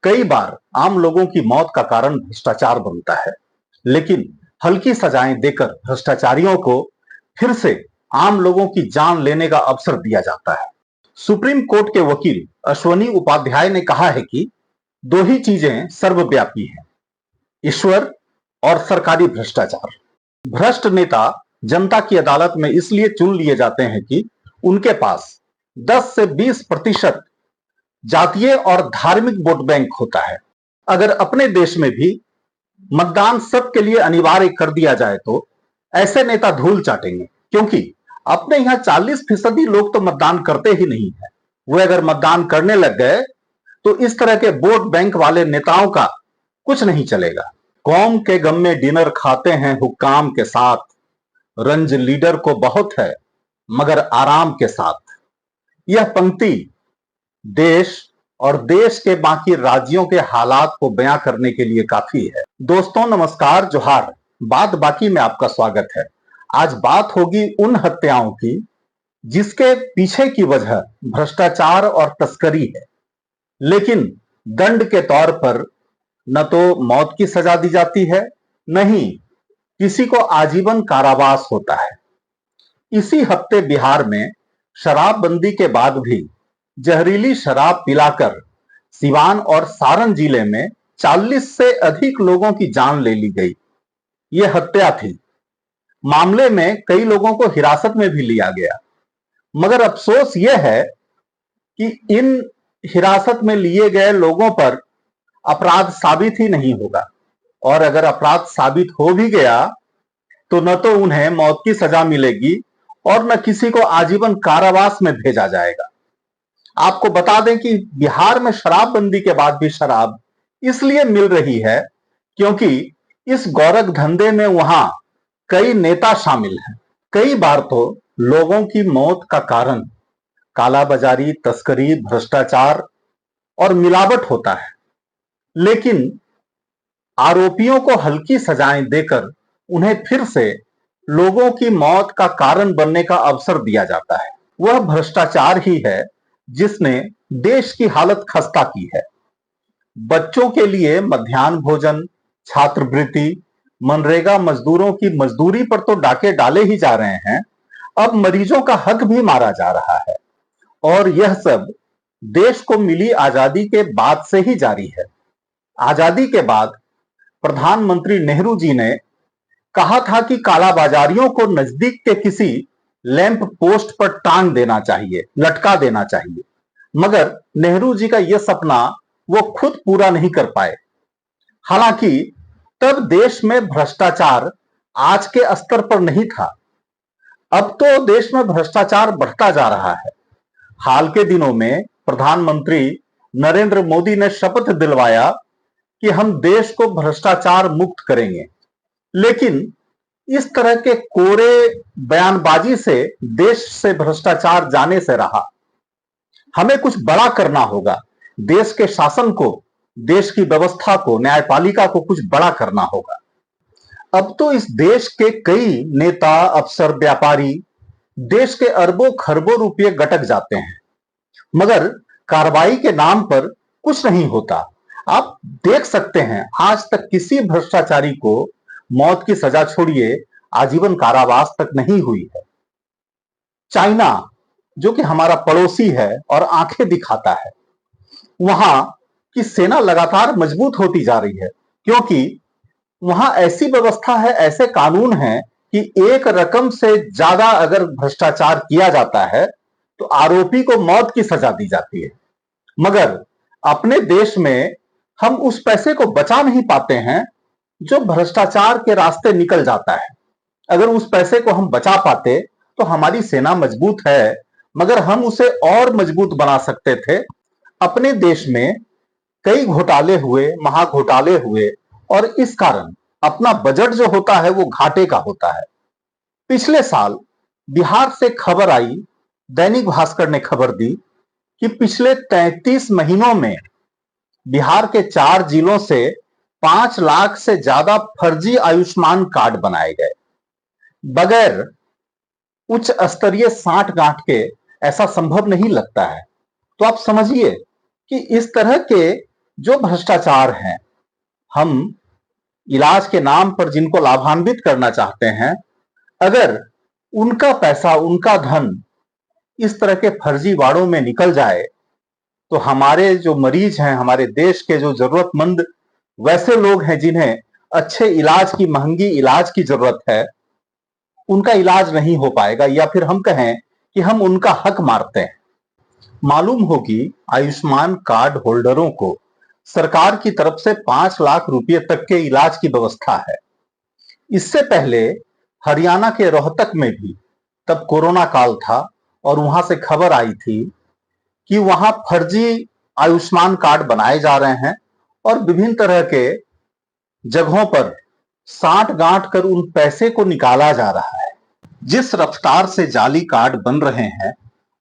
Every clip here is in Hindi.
कई बार आम लोगों की मौत का कारण भ्रष्टाचार बनता है, लेकिन हल्की सजाएं देकर भ्रष्टाचारियों को फिर से आम लोगों की जान लेने का अवसर दिया जाता है। सुप्रीम कोर्ट के वकील अश्वनी उपाध्याय ने कहा है कि दो ही चीजें सर्वव्यापी हैं, ईश्वर और सरकारी भ्रष्टाचार। भ्रष्ट नेता जनता की अदालत में इसलिए चुन लिए जाते हैं कि उनके पास 10 से 20% जातीय और धार्मिक वोट बैंक होता है। अगर अपने देश में भी मतदान सबके लिए अनिवार्य कर दिया जाए तो ऐसे नेता धूल चाटेंगे, क्योंकि अपने यहां 40% लोग तो मतदान करते ही नहीं है। वे अगर मतदान करने लग गए तो इस तरह के वोट बैंक वाले नेताओं का कुछ नहीं चलेगा। कौम के गम में डिनर खाते हैं हुक्काम के साथ, रंज लीडर को बहुत है मगर आराम के साथ। यह पंक्ति देश और देश के बाकी राज्यों के हालात को बयां करने के लिए काफी है। दोस्तों नमस्कार, जोहार। बात बाकी में आपका स्वागत है। आज बात होगी उन हत्याओं की जिसके पीछे की वजह भ्रष्टाचार और तस्करी है, लेकिन दंड के तौर पर न तो मौत की सजा दी जाती है, न ही किसी को आजीवन कारावास होता है। इसी हफ्ते बिहार में शराबबंदी के बाद भी जहरीली शराब पिलाकर सिवान और सारण जिले में 40 से अधिक लोगों की जान ले ली गई। यह हत्या थी। मामले में कई लोगों को हिरासत में भी लिया गया, मगर अफसोस यह है कि इन हिरासत में लिए गए लोगों पर अपराध साबित ही नहीं होगा, और अगर अपराध साबित हो भी गया तो न तो उन्हें मौत की सजा मिलेगी और न किसी को आजीवन कारावास में भेजा जाएगा। आपको बता दें कि बिहार में शराबबंदी के बाद भी शराब इसलिए मिल रही है क्योंकि इस गौरख धंधे में वहां कई नेता शामिल हैं। कई बार तो लोगों की मौत का कारण कालाबाजारी, तस्करी, भ्रष्टाचार और मिलावट होता है, लेकिन आरोपियों को हल्की सजाएं देकर उन्हें फिर से लोगों की मौत का कारण बनने का अवसर दिया जाता है। वह भ्रष्टाचार ही है जिसने देश की हालत खस्ता की है। बच्चों के लिए मध्याह्न भोजन, छात्रवृत्ति, मनरेगा मजदूरों की मजदूरी पर तो डाके डाले ही जा रहे हैं, अब मरीजों का हक भी मारा जा रहा है, और यह सब देश को मिली आजादी के बाद से ही जारी है। आजादी के बाद प्रधानमंत्री नेहरू जी ने कहा था कि कालाबाजारियों को नजदीक के किसी लैंप पोस्ट पर टांग देना चाहिए, लटका देना चाहिए, मगर नेहरू जी का यह सपना वो खुद पूरा नहीं कर पाए। हालांकि तब देश में भ्रष्टाचार आज के स्तर पर नहीं था। अब तो देश में भ्रष्टाचार बढ़ता जा रहा है। हाल के दिनों में प्रधानमंत्री नरेंद्र मोदी ने शपथ दिलवाया कि हम देश को भ्रष्टाचार मुक्त करेंगे, लेकिन इस तरह के कोरे बयानबाजी से देश से भ्रष्टाचार जाने से रहा। हमें कुछ बड़ा करना होगा। देश के शासन को, देश की व्यवस्था को, न्यायपालिका को कुछ बड़ा करना होगा। अब तो इस देश के कई नेता, अफसर, व्यापारी देश के अरबों खरबों रुपये गटक जाते हैं, मगर कार्रवाई के नाम पर कुछ नहीं होता। आप देख सकते हैं आज तक किसी भ्रष्टाचारी को मौत की सजा छोड़िए आजीवन कारावास तक नहीं हुई है। चाइना, जो कि हमारा पड़ोसी है और आंखें दिखाता है, वहां की सेना लगातार मजबूत होती जा रही है, क्योंकि वहां ऐसी व्यवस्था है, ऐसे कानून हैं कि एक रकम से ज्यादा अगर भ्रष्टाचार किया जाता है तो आरोपी को मौत की सजा दी जाती है। मगर अपने देश में हम उस पैसे को बचा नहीं पाते हैं जो भ्रष्टाचार के रास्ते निकल जाता है। अगर उस पैसे को हम बचा पाते तो हमारी सेना मजबूत है, मगर हम उसे और मजबूत बना सकते थे। अपने देश में कई घोटाले हुए, महाघोटाले हुए, और इस कारण अपना बजट जो होता है वो घाटे का होता है। पिछले साल बिहार से खबर आई, दैनिक भास्कर ने खबर दी कि पिछले 33 महीनों में बिहार के 4 जिलों से 5 लाख से ज्यादा फर्जी आयुष्मान कार्ड बनाए गए बगैर उच्च स्तरीय सांठ गांठ के। ऐसा संभव नहीं लगता है। तो आप समझिए कि इस तरह के जो भ्रष्टाचार हैं, हम इलाज के नाम पर जिनको लाभान्वित करना चाहते हैं, अगर उनका पैसा, उनका धन इस तरह के फर्जीवाड़ों में निकल जाए, तो हमारे जो मरीज हैं, हमारे देश के जो जरूरतमंद वैसे लोग हैं जिन्हें अच्छे इलाज की, महंगी इलाज की जरूरत है, उनका इलाज नहीं हो पाएगा, या फिर हम कहें कि हम उनका हक मारते हैं। मालूम हो कि आयुष्मान कार्ड होल्डरों को सरकार की तरफ से 5 लाख रुपए तक के इलाज की व्यवस्था है। इससे पहले हरियाणा के रोहतक में भी, तब कोरोना काल था और वहां से खबर आई थी कि वहां फर्जी आयुष्मान कार्ड बनाए जा रहे हैं और विभिन्न तरह के जगहों पर साठ गांठ कर उन पैसे को निकाला जा रहा है। जिस रफ्तार से जाली कार्ड बन रहे हैं,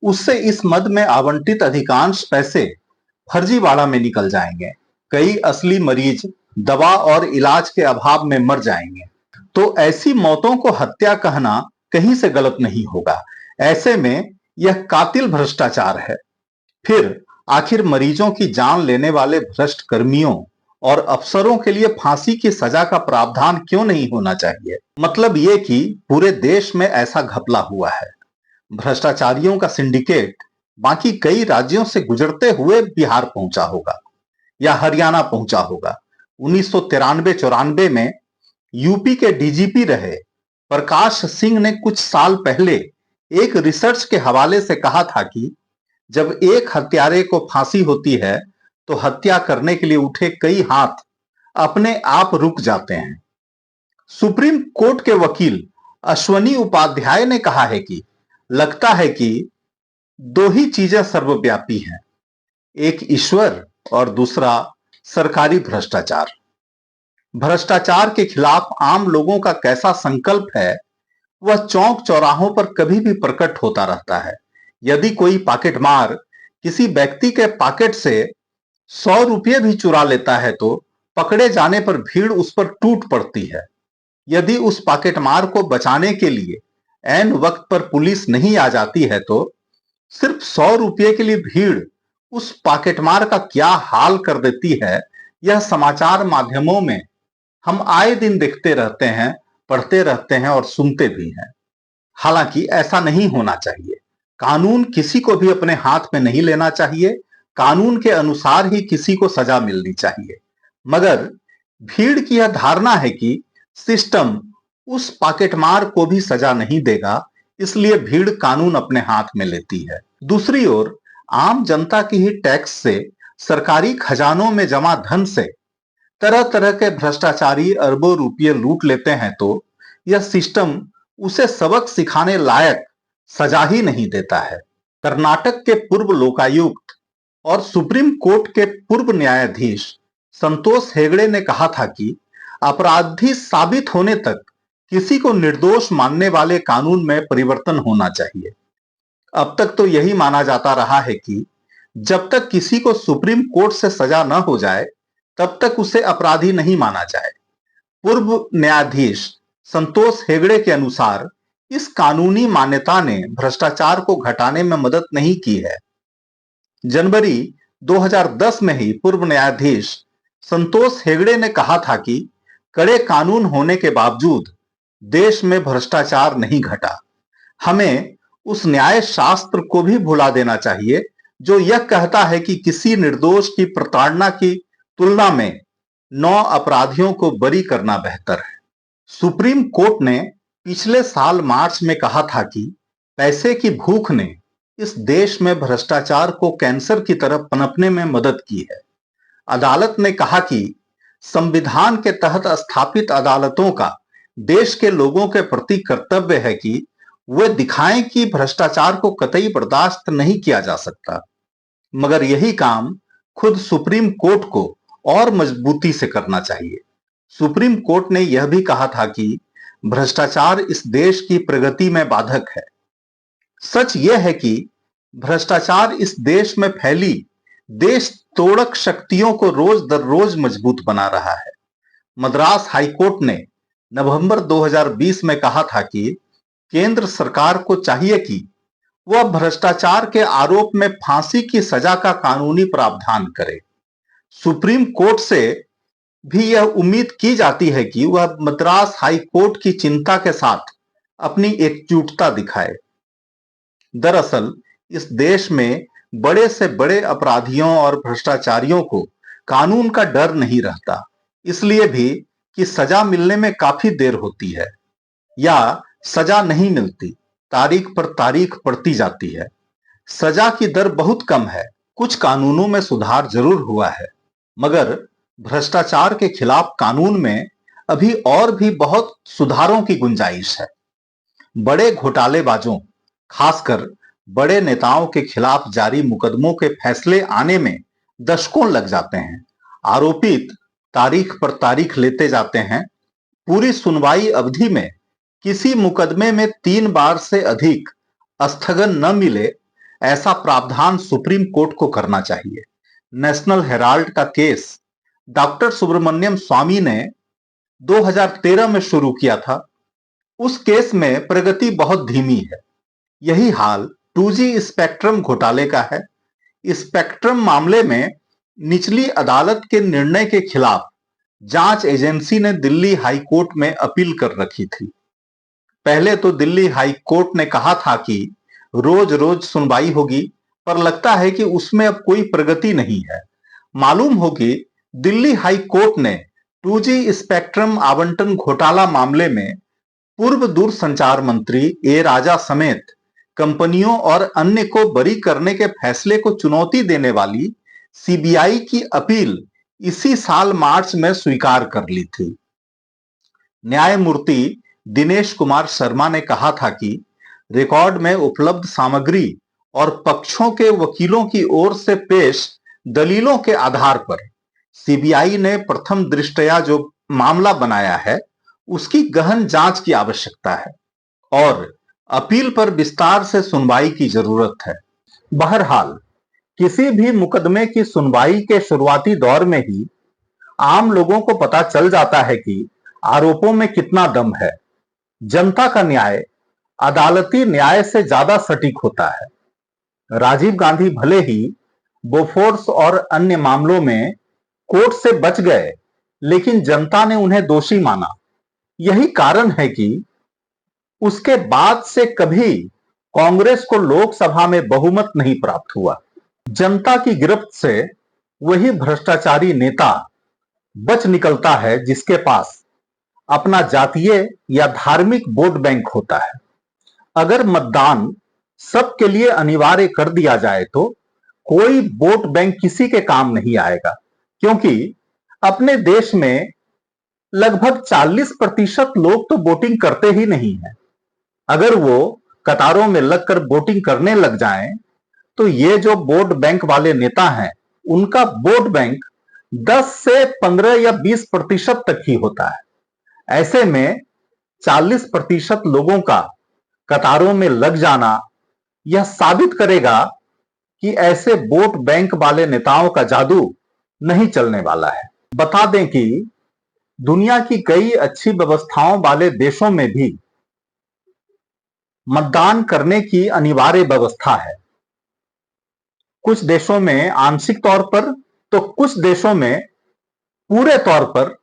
उससे इस मद में आवंटित अधिकांश पैसे फर्जीवाड़ा में निकल जाएंगे। कई असली मरीज दवा और इलाज के अभाव में मर जाएंगे। तो ऐसी मौतों को हत्या कहना कहीं से गलत नहीं होगा। ऐसे में यह कातिल भ्रष्टाचार है। फिर आखिर मरीजों की जान लेने वाले भ्रष्ट कर्मियों और अफसरों के लिए फांसी की सजा का प्रावधान क्यों नहीं होना चाहिए? मतलब ये कि पूरे देश में ऐसा घपला हुआ है। भ्रष्टाचारियों का सिंडिकेट बाकी कई राज्यों से गुजरते हुए बिहार पहुंचा होगा या हरियाणा पहुंचा होगा। 1993-94 में यूपी के डीजीपी रहे प्रकाश सिंह ने कुछ साल पहले एक रिसर्च के हवाले से कहा था कि जब एक हत्यारे को फांसी होती है तो हत्या करने के लिए उठे कई हाथ अपने आप रुक जाते हैं। सुप्रीम कोर्ट के वकील अश्वनी उपाध्याय ने कहा है कि लगता है कि दो ही चीजें सर्वव्यापी हैं, एक ईश्वर और दूसरा सरकारी भ्रष्टाचार। भ्रष्टाचार के खिलाफ आम लोगों का कैसा संकल्प है, वह चौक चौराहों पर कभी भी प्रकट होता रहता है। यदि कोई पॉकेटमार किसी व्यक्ति के पॉकेट से 100 रुपये भी चुरा लेता है तो पकड़े जाने पर भीड़ उस पर टूट पड़ती है। यदि उस पॉकेटमार को बचाने के लिए ऐन वक्त पर पुलिस नहीं आ जाती है तो सिर्फ 100 रुपये के लिए भीड़ उस पॉकेटमार का क्या हाल कर देती है, यह समाचार माध्यमों में हम आए दिन देखते रहते हैं, पढ़ते रहते हैं और सुनते भी हैं। हालांकि ऐसा नहीं होना चाहिए। कानून किसी को भी अपने हाथ में नहीं लेना चाहिए। कानून के अनुसार ही किसी को सजा मिलनी चाहिए। मगर भीड़ की यह धारणा है कि सिस्टम उस पॉकेटमार को भी सजा नहीं देगा, इसलिए भीड़ कानून अपने हाथ में लेती है। दूसरी ओर आम जनता की ही टैक्स से, सरकारी खजानों में जमा धन से तरह तरह के भ्रष्टाचारी अरबों रुपये लूट लेते हैं तो यह सिस्टम उसे सबक सिखाने लायक सजा ही नहीं देता है। कर्नाटक के पूर्व लोकायुक्त और सुप्रीम कोर्ट के पूर्व न्यायाधीश संतोष हेगड़े ने कहा था कि अपराधी साबित होने तक किसी को निर्दोष मानने वाले कानून में परिवर्तन होना चाहिए। अब तक तो यही माना जाता रहा है कि जब तक किसी को सुप्रीम कोर्ट से सजा न हो जाए तब तक उसे अपराधी नहीं माना जाए। पूर्व न्यायाधीश संतोष हेगड़े के अनुसार इस कानूनी मान्यता ने भ्रष्टाचार को घटाने में मदद नहीं की है। जनवरी 2010 में ही पूर्व न्यायाधीश संतोष हेगड़े ने कहा था कि कड़े कानून होने के बावजूद देश में भ्रष्टाचार नहीं घटा। हमें उस न्याय शास्त्र को भी भुला देना चाहिए जो यह कहता है कि किसी निर्दोष की प्रताड़ना की तुलना में 9 अपराधियों को बरी करना बेहतर है। सुप्रीम कोर्ट ने पिछले साल मार्च में कहा था कि पैसे की भूख ने इस देश में भ्रष्टाचार को कैंसर की तरह पनपने में मदद की है। अदालत ने कहा कि संविधान के तहत स्थापित अदालतों का देश के लोगों के प्रति कर्तव्य है कि वे दिखाएं कि भ्रष्टाचार को कतई बर्दाश्त नहीं किया जा सकता। मगर यही काम खुद सुप्रीम कोर्ट को और मजबूती से करना चाहिए। सुप्रीम कोर्ट ने यह भी कहा था कि भ्रष्टाचार इस देश की प्रगति में बाधक है। सच यह है कि भ्रष्टाचार इस देश में फैली देश तोड़क शक्तियों को रोज दर रोज मजबूत बना रहा है। मद्रास हाईकोर्ट ने नवंबर 2020 में कहा था कि केंद्र सरकार को चाहिए कि वह भ्रष्टाचार के आरोप में फांसी की सजा का कानूनी प्रावधान करे। सुप्रीम कोर्ट से भी यह उम्मीद की जाती है कि वह मद्रास हाई कोर्ट की चिंता के साथ अपनी एकजुटता दिखाए। दरअसल इस देश में बड़े से बड़े अपराधियों और भ्रष्टाचारियों को कानून का डर नहीं रहता, इसलिए भी कि सजा मिलने में काफी देर होती है या सजा नहीं मिलती, तारीख पर तारीख पड़ती जाती है। सजा की दर बहुत कम है। कुछ कानूनों में सुधार जरूर हुआ है, मगर भ्रष्टाचार के खिलाफ कानून में अभी और भी बहुत सुधारों की गुंजाइश है। बड़े घोटालेबाजों, खासकर बड़े नेताओं के खिलाफ जारी मुकदमों के फैसले आने में दशकों लग जाते हैं। आरोपित तारीख पर तारीख लेते जाते हैं। पूरी सुनवाई अवधि में किसी मुकदमे में 3 बार से अधिक स्थगन न मिले, ऐसा प्रावधान सुप्रीम कोर्ट को करना चाहिए। नेशनल हेराल्ड का केस डॉक्टर सुब्रमण्यम स्वामी ने 2013 में शुरू किया था। उस केस में प्रगति बहुत धीमी है। यही हाल 2G स्पेक्ट्रम घोटाले का है। स्पेक्ट्रम मामले में निचली अदालत के निर्णय के खिलाफ जांच एजेंसी ने दिल्ली हाई कोर्ट में अपील कर रखी थी। पहले तो दिल्ली हाई कोर्ट ने कहा था कि रोज रोज सुनवाई होगी, पर लगता है कि उसमें अब कोई प्रगति नहीं है। मालूम हो कि दिल्ली हाई कोर्ट ने 2G स्पेक्ट्रम आवंटन घोटाला मामले में पूर्व दूरसंचार मंत्री ए राजा समेत कंपनियों और अन्य को बरी करने के फैसले को चुनौती देने वाली सीबीआई की अपील इसी साल मार्च में स्वीकार कर ली थी। न्यायमूर्ति दिनेश कुमार शर्मा ने कहा था कि रिकॉर्ड में उपलब्ध सामग्री और पक्षों के वकीलों की ओर से पेश दलीलों के आधार पर सीबीआई ने प्रथम दृष्टया जो मामला बनाया है, उसकी गहन जांच की आवश्यकता है और अपील पर विस्तार से सुनवाई की जरूरत है। बहरहाल किसी भी मुकदमे की सुनवाई के शुरुआती दौर में ही आम लोगों को पता चल जाता है कि आरोपों में कितना दम है। जनता का न्याय अदालती न्याय से ज्यादा सटीक होता है। राजीव गांधी भले ही बोफोर्स और अन्य मामलों में कोर्ट से बच गए, लेकिन जनता ने उन्हें दोषी माना। यही कारण है कि उसके बाद से कभी कांग्रेस को लोकसभा में बहुमत नहीं प्राप्त हुआ। जनता की गिरफ्त से वही भ्रष्टाचारी नेता बच निकलता है जिसके पास अपना जातीय या धार्मिक वोट बैंक होता है। अगर मतदान सबके लिए अनिवार्य कर दिया जाए तो कोई वोट बैंक किसी के काम नहीं आएगा, क्योंकि अपने देश में लगभग 40% लोग तो वोटिंग करते ही नहीं है। अगर वो कतारों में लगकर वोटिंग करने लग जाएं, तो ये जो वोट बैंक वाले नेता हैं, उनका वोट बैंक 10 से 15 या 20% तक ही होता है। ऐसे में 40% लोगों का कतारों में लग जाना यह साबित करेगा कि ऐसे वोट बैंक वाले नेताओं का जादू नहीं चलने वाला है। बता दें कि दुनिया की कई अच्छी व्यवस्थाओं वाले देशों में भी मतदान करने की अनिवार्य व्यवस्था है। कुछ देशों में आंशिक तौर पर तो कुछ देशों में पूरे तौर पर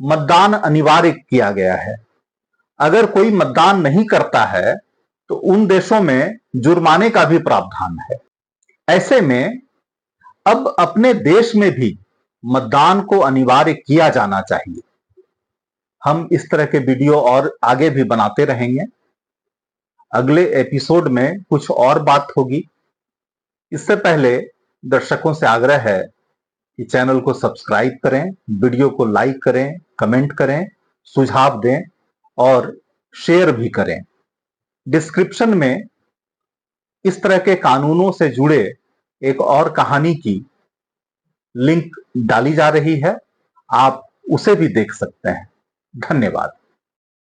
मतदान अनिवार्य किया गया है। अगर कोई मतदान नहीं करता है तो उन देशों में जुर्माने का भी प्रावधान है। ऐसे में अब अपने देश में भी मतदान को अनिवार्य किया जाना चाहिए। हम इस तरह के वीडियो और आगे भी बनाते रहेंगे। अगले एपिसोड में कुछ और बात होगी। इससे पहले दर्शकों से आग्रह है कि चैनल को सब्सक्राइब करें, वीडियो को लाइक करें, कमेंट करें, सुझाव दें और शेयर भी करें। डिस्क्रिप्शन में इस तरह के कानूनों से जुड़े एक और कहानी की लिंक डाली जा रही है, आप उसे भी देख सकते हैं। धन्यवाद।